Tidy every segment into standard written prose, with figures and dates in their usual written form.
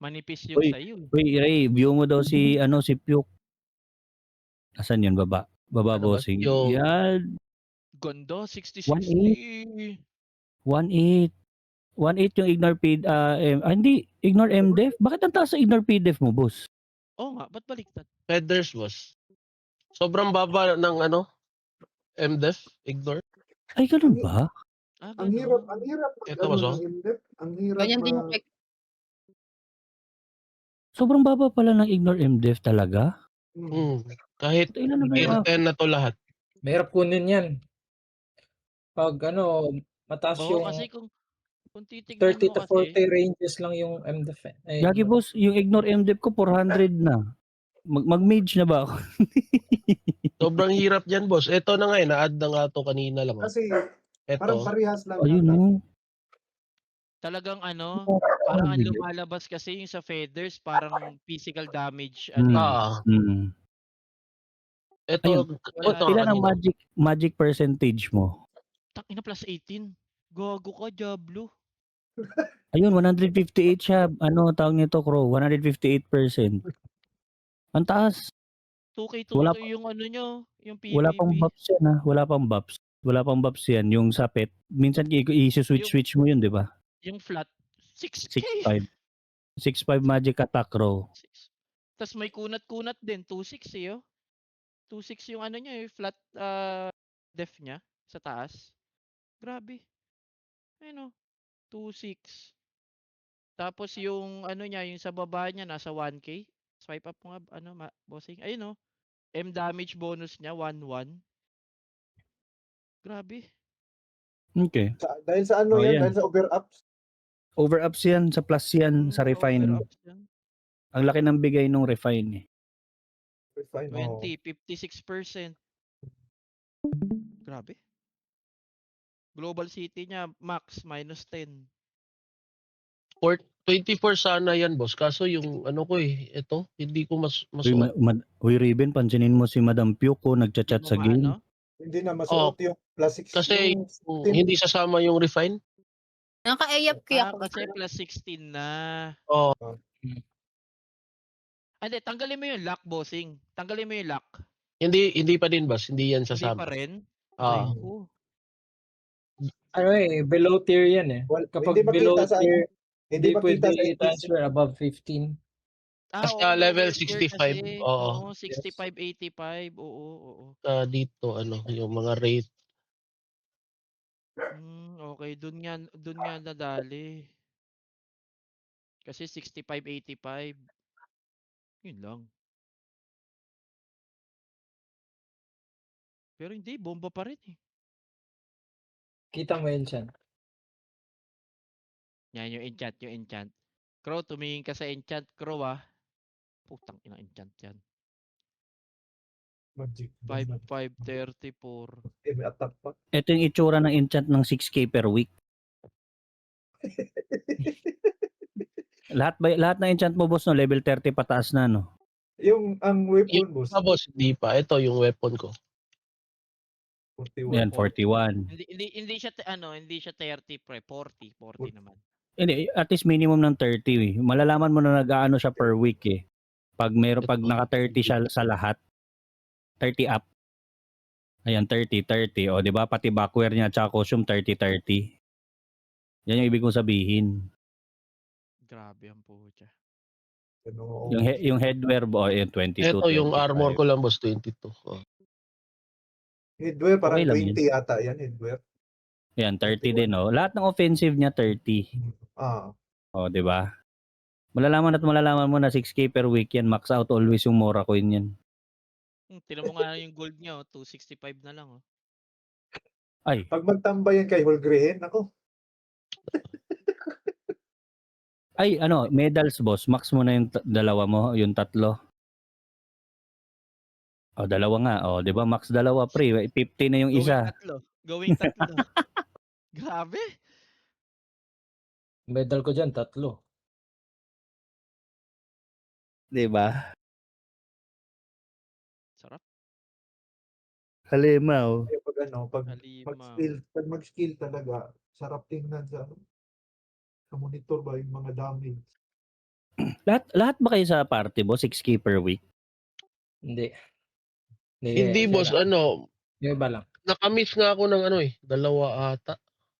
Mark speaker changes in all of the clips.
Speaker 1: Manipis yung
Speaker 2: Uy,
Speaker 1: sa'yo, eh.
Speaker 2: uy Ray, view mo daw si ano, si Puke. Nasaan yun, baba? Baba,
Speaker 3: Ano ba?
Speaker 2: bossing.
Speaker 3: Yung
Speaker 2: Yan,
Speaker 1: Ganda,
Speaker 2: 1.8,
Speaker 1: 60-60.
Speaker 2: 1.8. 1.8 yung ignore hindi, ignore MDef? Bakit ang taas sa ignore PDF mo, boss?
Speaker 1: Oo nga, ba't baliktad?
Speaker 3: feathers, boss. Sobrang baba ng ano, MDef, ignore.
Speaker 2: Ay, ganun ba?
Speaker 1: Ah,
Speaker 4: Ang hirap
Speaker 1: gano'n.
Speaker 3: Ito,
Speaker 4: mag-ano
Speaker 3: boss,
Speaker 4: ng
Speaker 3: oh.
Speaker 4: in-depth. Ang hirap
Speaker 5: Ganyan din yung kay
Speaker 2: Sobrang baba pala ng ignore MDef talaga?
Speaker 3: Kahit
Speaker 2: Ilan na ba
Speaker 3: tier
Speaker 2: yung
Speaker 3: 10 na 'to lahat.
Speaker 5: mahirap kunin yan. Pag ano, mataas
Speaker 1: Oo,
Speaker 5: yung
Speaker 1: kasi kung
Speaker 5: 30
Speaker 1: titignan mo
Speaker 5: to 40
Speaker 1: kasi
Speaker 5: ranges lang yung MDef, eh,
Speaker 2: Gagi,
Speaker 5: ignore.
Speaker 2: boss, yung ignore MDef ko 400 na. Mag-mage na ba ako?
Speaker 3: Sobrang hirap diyan, boss. Ito na nga, na-add na nga 'to kanina lang, oh.
Speaker 4: Kasi parang
Speaker 3: Ito,
Speaker 4: parehas lang
Speaker 2: Ayun,
Speaker 4: yata.
Speaker 2: oh.
Speaker 1: talagang ano,
Speaker 2: Parang
Speaker 1: parang ang
Speaker 2: bigat.
Speaker 1: lumalabas kasi yung sa feathers parang physical damage
Speaker 3: oo. Ito,
Speaker 2: Ayun,
Speaker 1: Wala
Speaker 3: ito nga
Speaker 2: ilan ang
Speaker 3: kanina.
Speaker 2: magic percentage mo?
Speaker 1: Tangina +18. Gago ka, Diablo.
Speaker 2: Ayun, 158 siya. Ano tawag nito, Crow? 158%. Ang taas.
Speaker 1: 2K,
Speaker 2: Wala
Speaker 1: 2K yung ano niya, yung
Speaker 2: Wala pang
Speaker 1: PVP.
Speaker 2: buffs yan, Wala pang buffs. Wala pang buffs yan. Yung sa pet, minsan i-switch mo yun, di ba?
Speaker 1: Yung flat, 6K.
Speaker 2: 6.5. 6.5 magic attack, Crow.
Speaker 1: Tapos may kunat-kunat din, 2.6 eh, oh. 2.6 yung ano niya, yung flat def niya sa taas. Grabe. Ayun, oh. 2.6. Tapos yung ano niya, yung sa baba niya nasa 1K. Swipe up mo nga bossing. Ayun, oh. M damage bonus niya 1-1. Grabe.
Speaker 2: Okay.
Speaker 4: Dahil sa ano
Speaker 2: Oh,
Speaker 4: yan,
Speaker 2: yan.
Speaker 4: dahil sa over-ups.
Speaker 2: Over-ups yan, sa plus yan, sa refine.
Speaker 1: Over-ups yan.
Speaker 2: Ang laki ng bigay nung refine, eh.
Speaker 4: Fine,
Speaker 1: 20, 56%. Grabe. Global City niya, max, -10.
Speaker 3: 24 sana yan, boss. Kaso yung ano ko, ito, hindi ko masuot.
Speaker 2: Uy, Raven, pansinin mo si Madam Puke ko, nagchat-chat sa game.
Speaker 4: Hindi na
Speaker 3: Oo,
Speaker 4: masuot yung plus 6.
Speaker 3: kasi
Speaker 4: Yung
Speaker 3: hindi sasama yung refine.
Speaker 5: Naka-AFK ako.
Speaker 1: Kasi +16 na.
Speaker 3: Oo.
Speaker 1: Hindi, tanggalin mo yung lock, bossing. Tanggalin mo yung lock.
Speaker 3: Hindi pa din, boss. Hindi yan
Speaker 1: Hindi
Speaker 3: sasama.
Speaker 1: pa rin?
Speaker 3: Oo.
Speaker 1: Ko.
Speaker 5: Ano below tier yan eh.
Speaker 4: Well,
Speaker 5: Kapag
Speaker 4: hindi
Speaker 5: below
Speaker 4: makita sa
Speaker 5: tier,
Speaker 4: hindi
Speaker 5: pwede
Speaker 4: makita sa
Speaker 5: i-transfer above 15.
Speaker 3: Basta
Speaker 1: Oo,
Speaker 3: level
Speaker 1: lower tier
Speaker 3: 65.
Speaker 1: kasi.
Speaker 3: Oo.
Speaker 1: 65, 85. Oo.
Speaker 3: Dito, yung mga rate.
Speaker 1: Okay. Dun nga nadali. Kasi 65, 85. Yun lang. Pero hindi, bomba pa rin eh.
Speaker 5: Kita mo yun siya.
Speaker 1: Yan yung enchant. Crow, tumingin ka sa enchant, Crow ah. Putang ina enchant yan.
Speaker 4: Magic.
Speaker 1: 5,534.
Speaker 4: May attack pa.
Speaker 2: Ito yung itsura ng enchant ng 6K per week. lahat ng enchant mo, boss, no, level 30 pataas na, no?
Speaker 4: Ang weapon,
Speaker 3: Yung
Speaker 4: boss.
Speaker 3: boss, hindi pa. Ito yung weapon ko.
Speaker 4: 41.
Speaker 2: Yan, 41.
Speaker 1: Hindi siya hindi siya 30 pre, 40 naman.
Speaker 2: Hindi, at least minimum ng 30 eh. Malalaman mo na nag-aano siya per week eh. Pag naka 30 siya sa lahat, 30 up. Ayan, 30. O, di ba? Pati backware niya at costume, 30. Yan yung ibig kong sabihin.
Speaker 1: Grabe ang pucha.
Speaker 2: Yung headwear, yung 22,
Speaker 3: Ito yung
Speaker 2: 25.
Speaker 3: armor ko lang, boss, 22. Oh.
Speaker 4: Headwear, parang
Speaker 2: Okay lang
Speaker 4: 20
Speaker 2: yun.
Speaker 4: yata yan, headwear.
Speaker 2: Yan, 30 din, no? Lahat ng offensive niya, 30. O, di ba? Malalaman mo na 6K per week yan. Max out always yung Mora coin yan.
Speaker 1: Tingnan mo nga yung gold niya, 265 na lang.
Speaker 2: Ay.
Speaker 4: Pag magtambayan kay Holgren, ako.
Speaker 2: Ay, medals, boss. Max mo na yung dalawa mo, yung tatlo. O, dalawa nga. O, di ba? Max dalawa, pre. 50 na yung isa.
Speaker 1: Gawing tatlo. Grabe.
Speaker 5: Medal ko dyan, 3.
Speaker 2: Di ba?
Speaker 1: Sarap.
Speaker 2: Halimaw.
Speaker 4: Pag mag-skill talaga, sarap tingnan sa monitor ba yung mga damage.
Speaker 2: Lahat ba kayo sa party boss, 6K per week?
Speaker 5: Hindi.
Speaker 3: Hindi
Speaker 5: siya
Speaker 3: boss,
Speaker 5: lang.
Speaker 3: ano,
Speaker 5: Yung iba lang.
Speaker 3: nakamiss nga ako ng ano eh, 2 ata.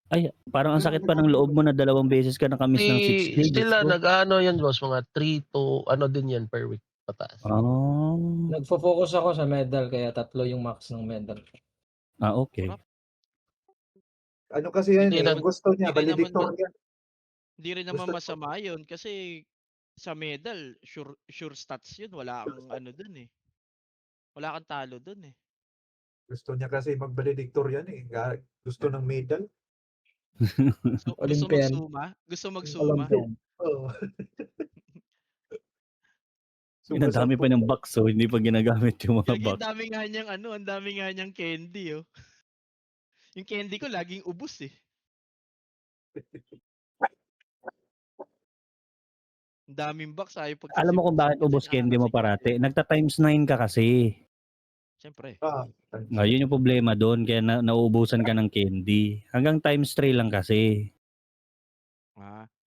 Speaker 2: Ay, parang ang sakit pa ng loob mo na 2 beses ka nakamiss ng 6K. Diyos
Speaker 3: Sila
Speaker 2: ko.
Speaker 3: nag-ano yan boss, mga 3 to ano din yan per week pataas.
Speaker 2: Ah,
Speaker 5: Nagfo-focus ako sa medal kaya 3 yung max ng medal.
Speaker 2: okay.
Speaker 4: Ano kasi yan
Speaker 3: Hindi
Speaker 4: eh,
Speaker 3: na-
Speaker 4: gusto niya,
Speaker 1: hindi naman
Speaker 4: valedictorian.
Speaker 1: Hindi rin naman
Speaker 4: Gusto-
Speaker 1: masama yun kasi sa medal, sure stats yun. Wala kang ano dun eh. Wala kang talo dun eh.
Speaker 4: Gusto niya kasi mag-valedictorian eh. Gusto ng medal.
Speaker 1: So, gusto
Speaker 5: Olympian.
Speaker 1: magsuma? Gusto magsuma?
Speaker 5: Olympian.
Speaker 4: Oo.
Speaker 2: Yun, ang dami pa ng box, so hindi pa ginagamit yung mga
Speaker 1: Yung
Speaker 2: box.
Speaker 1: ang dami nga niyang ano, ang dami nga niyang candy oh. Yung candy ko laging ubos eh. Ang daming box ayaw pag
Speaker 2: Alam mo kung bakit ubos candy mo parati? Nagta times 9 ka kasi.
Speaker 1: Siyempre.
Speaker 2: Yun yung problema doon, kaya nauubusan ka ng candy. Hanggang times 3 lang kasi.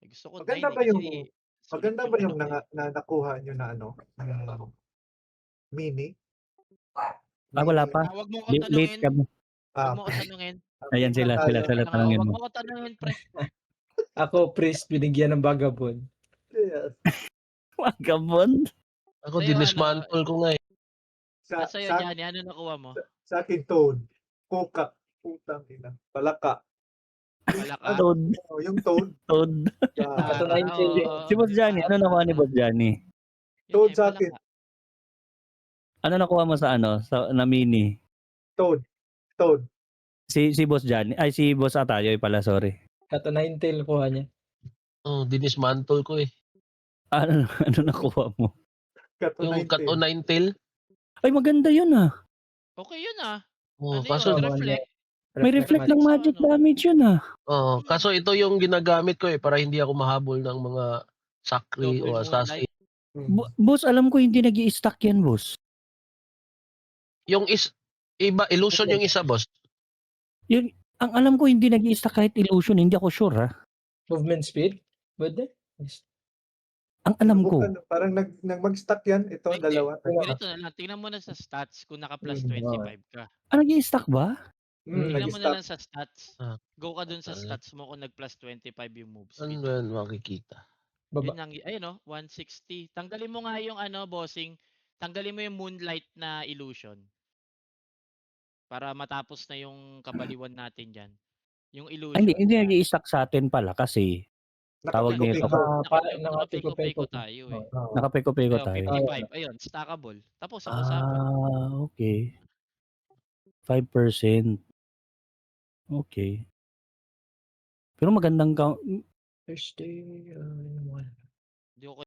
Speaker 1: Gusto ko
Speaker 4: Maganda
Speaker 1: 9
Speaker 4: ba yung
Speaker 1: kasi
Speaker 4: maganda
Speaker 1: sulit
Speaker 4: ba yung
Speaker 1: ano ko eh.
Speaker 4: na nakuha niyo na ano? Mini?
Speaker 2: Wala pa.
Speaker 1: Wag mo ko
Speaker 2: Late
Speaker 1: tanungin.
Speaker 2: ka mo.
Speaker 1: Wag mo ko tanungin.
Speaker 2: Ayan sila tanungin
Speaker 1: Wag
Speaker 2: mo.
Speaker 1: mo ko tanungin pre.
Speaker 5: Ako, priest, binigyan ng vagabond.
Speaker 2: Vagabond?
Speaker 3: Ako
Speaker 1: Sa'yo,
Speaker 3: dinismantle ko nga eh.
Speaker 1: Sa'yo, Johnny, ano nakuha mo?
Speaker 4: Sa akin, toad. Coca. Putang ina. Palaka.
Speaker 1: Palaka?
Speaker 2: Toad.
Speaker 4: Yung toad.
Speaker 2: Toad. Si Boss Johnny, ano nakuha ni Boss Johnny?
Speaker 4: Toad sa akin.
Speaker 2: Ano nakuha mo sa na mini?
Speaker 4: Toad.
Speaker 2: Si Boss Johnny, ay si Boss Atayoy pala, sorry.
Speaker 5: Kato 9 tail kuha niya.
Speaker 3: Dinismantle ko eh.
Speaker 2: Ano nakuha mo?
Speaker 3: Yung Cat O 9 tail.
Speaker 2: Ay, maganda yun ah.
Speaker 1: Okay yun ah.
Speaker 3: Kaso
Speaker 1: reflect.
Speaker 2: May reflect ng magic damage yun ah.
Speaker 3: Kaso ito yung ginagamit ko eh para hindi ako mahabol ng mga sakri o assassin.
Speaker 2: Boss, alam ko hindi nag-i-stack yan, boss.
Speaker 3: Yung iba, illusion yung isa, boss.
Speaker 2: Yun, ang alam ko hindi nag-i-stack kahit illusion, hindi ako sure ha.
Speaker 5: Movement speed? Pwede?
Speaker 2: Ang alam ko.
Speaker 4: Parang mag-stack yan. Ito, dalawa.
Speaker 1: Ganito na lang. Tingnan mo na sa stats kung naka plus 25 ka.
Speaker 2: Nag-i-stack ba?
Speaker 1: Tingnan mo na lang sa stats. Go ka dun sa
Speaker 3: Ano?
Speaker 1: stats mo kung nag plus 25 yung move
Speaker 3: Ano
Speaker 1: speed.
Speaker 3: yan makikita?
Speaker 1: Yun ang, ayun o, 160. Tanggalin mo nga yung bossing. Tanggalin mo yung moonlight na illusion. Para matapos na yung kabaliwan natin dyan. Yung illusion.
Speaker 2: Hindi nag-i-stack sa atin pala kasi tawag nito.
Speaker 1: Nakapeko-peko tayo eh.
Speaker 2: Nakapeko-peko tayo.
Speaker 1: 55. Ayun, stackable. Tapos ang usapan.
Speaker 2: Okay. 5%. Okay. Pero magandang count.
Speaker 5: Thursday,
Speaker 1: Hindi ko